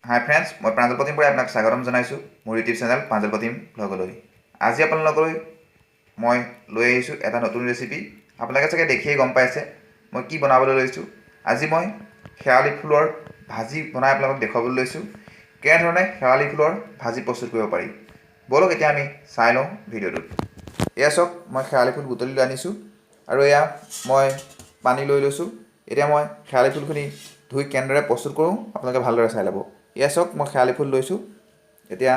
হাই friends, মই প্ৰাঞ্জল প্ৰতিম বৰাই আপোনাক স্বাগতম জনাইছোঁ মোৰ ইউটিউব চেনেল প্ৰাঞ্জল প্ৰতিম ব্লগলৈ। আজি আপোনালোকলৈ মই লৈ আহিছোঁ এটা নতুন ৰেচিপি। আপোনালোকে চাগে দেখিয়েই গম পাইছে মই কি বনাবলৈ লৈছোঁ। আজি মই শেৱালি ফুলৰ ভাজি বনাই আপোনালোকক দেখুৱাবলৈ লৈছোঁ। কেনেধৰণে শেৱালি ফুলৰ ভাজি প্ৰস্তুত কৰিব পাৰি, ব'লক এতিয়া আমি চাই লওঁ ভিডিঅ'টোত। এয়া চাওক, মই শেৱালি ফুল বুটলি লৈ আনিছোঁ আৰু এয়া মই পানী লৈ লৈছোঁ। এতিয়া মই শেৱালি ফুলখিনি ধুই কেনেদৰে প্ৰস্তুত কৰোঁ আপোনালোকে ভালদৰে চাই ল'ব। এয়া চাওক, মই শেৱালি ফুল লৈছোঁ। এতিয়া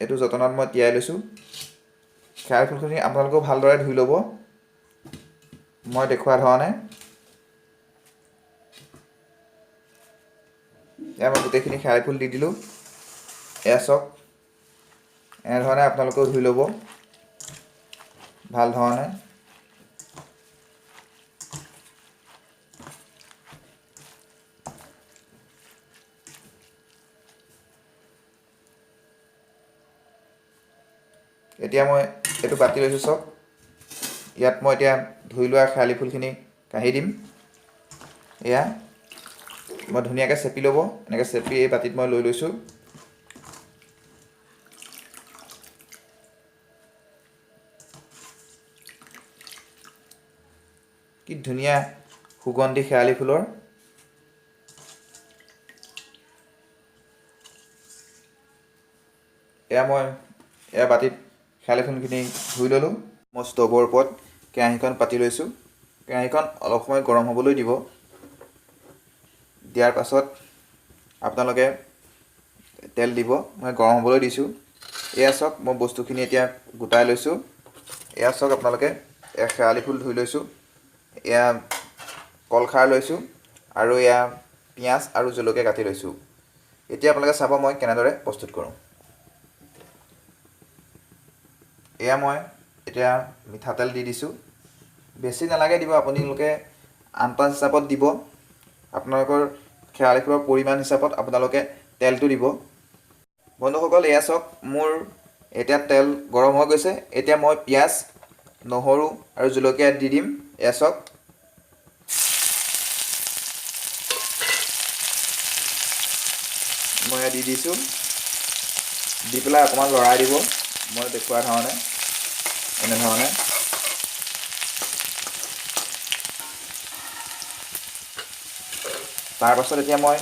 এইটো যতনত মই তিয়াই লৈছোঁ। শেৱালি ফুলখিনি আপোনালোকেও ভালদৰে ধুই ল'ব মই দেখুওৱা ধৰণে। এয়া মই গোটেইখিনি শেৱালি ফুল দি দিলোঁ। এয়া চাওক, এনেধৰণে আপোনালোকেও ধুই ল'ব ভাল ধৰণে। এতিয়া মই এইটো কাটি লৈছোঁ চাওক। ইয়াত মই এতিয়া ধুই লোৱা শেৱালি ফুলখিনি কাঢ়ি দিম। এয়া মই ধুনীয়াকৈ চেপি ল'ব, এনেকৈ চেপি এই বাতিত মই লৈ লৈছোঁ। কি ধুনীয়া সুগন্ধি শেৱালি ফুলৰ। এয়া মই বাতিত শেৱালি ফুলখিনি ধুই ল'লোঁ। মই ষ্ট'ভৰ ওপৰত কেৰাহীখন পাতি লৈছোঁ। কেৰাহীখন অলপ সময় গৰম হ'বলৈ দিব। দিয়াৰ পাছত আপোনালোকে তেল দিব। মই গৰম হ'বলৈ দিছোঁ। এয়া চাওক, মই বস্তুখিনি এতিয়া গোটাই লৈছোঁ। এয়া চাওক আপোনালোকে, এয়া শেৱালি ফুল ধুই লৈছোঁ, এয়া কলখাৰ লৈছোঁ আৰু এয়া পিঁয়াজ আৰু জলকীয়া কাটি লৈছোঁ। এতিয়া আপোনালোকে চাব মই কেনেদৰে প্ৰস্তুত কৰোঁ। এয়া মই এতিয়া মিঠাতেল দি দিছোঁ। বেছি নালাগে দিব, আপোনালোকে আন্দাজ হিচাপত দিব। আপোনালোকৰ শেৱালি ফুলৰ পৰিমাণ হিচাপত আপোনালোকে তেলটো দিব। বন্ধুসকল, এয়া চাওক, মোৰ এতিয়া তেল গৰম হৈ গৈছে। এতিয়া মই পিঁয়াজ, নহৰু আৰু জলকীয়া দি দিম। এয়া চাওক, মই এয়া দি দিছোঁ। দি পেলাই অকণমান লৰাই দিব মই দেখুওৱা ধৰণে, এনেধৰণে। তাৰপাছত এতিয়া মই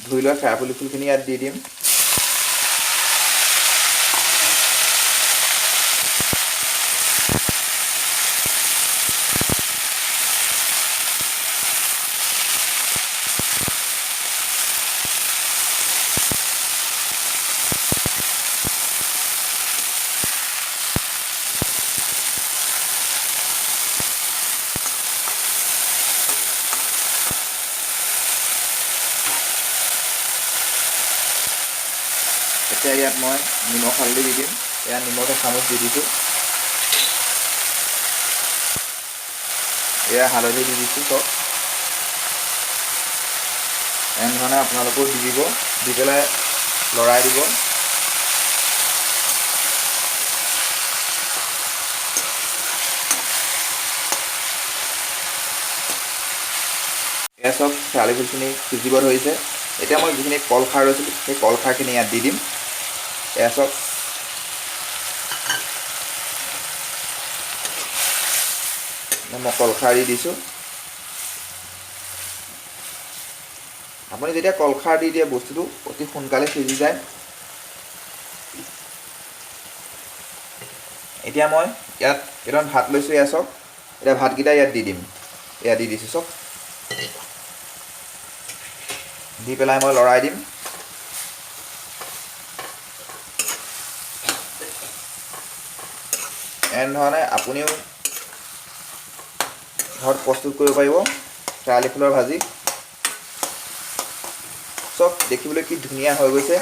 ধুই লোৱা শেৱালি ফুলখিনি ইয়াত দি দিম। এতিয়া ইয়াত মই নিমখ হালধি দি দিম। এয়া নিমখ এচামুচ দি দিছোঁ। এয়া হালধি দি দিছোঁ চব। এনেধৰণে আপোনালোকেও দি দিব, দি পেলাই লৰাই দিব। এয়া চব শেৱালি ফুলখিনি সিজিব ধৰিছে। এতিয়া মই যিখিনি কলখাৰ লৈছিলোঁ সেই কলখাৰখিনি ইয়াত দি দিম। এয়া চব, মই কলখাৰ দি দিছোঁ। আপুনি যেতিয়া কলখাৰ দি দিয়ে বস্তুটো অতি সোনকালে সিজি যায়। এতিয়া মই ইয়াত কেইটামান ভাত লৈছোঁ। এয়া চাওক, এতিয়া ভাতকেইটা ইয়াত দি দিম। এয়া দি দিছোঁ চব। দি পেলাই মই লৰাই দিম। এনেধৰণে আপুনিও ঘৰত প্ৰস্তুত কৰিব পাৰিব শেৱালি ফুলৰ ভাজি। চব দেখিবলৈ কি ধুনীয়া হৈ গৈছে।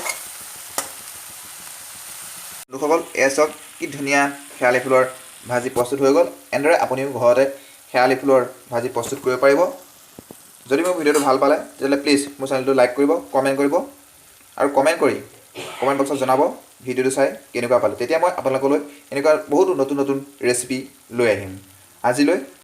লোকসকল, এয়া চাওক কি ধুনীয়া শেৱালি ফুলৰ ভাজি প্ৰস্তুত হৈ গ'ল। এনেদৰে আপুনিও ঘৰতে শেৱালি ফুলৰ ভাজি প্ৰস্তুত কৰিব পাৰিব। যদি মোৰ ভিডিঅ'টো ভাল পালে তেতিয়াহ'লে প্লিজ মোৰ চেনেলটো লাইক কৰিব, কমেণ্ট কৰিব আৰু কমেণ্ট বক্সত জনাব ভিডিঅ'টো চাই কেনেকুৱা পালে। তেতিয়া মই আপোনালোকলৈ এনেকুৱা বহুতো নতুন নতুন ৰেচিপি লৈ আহিম। আজিলৈ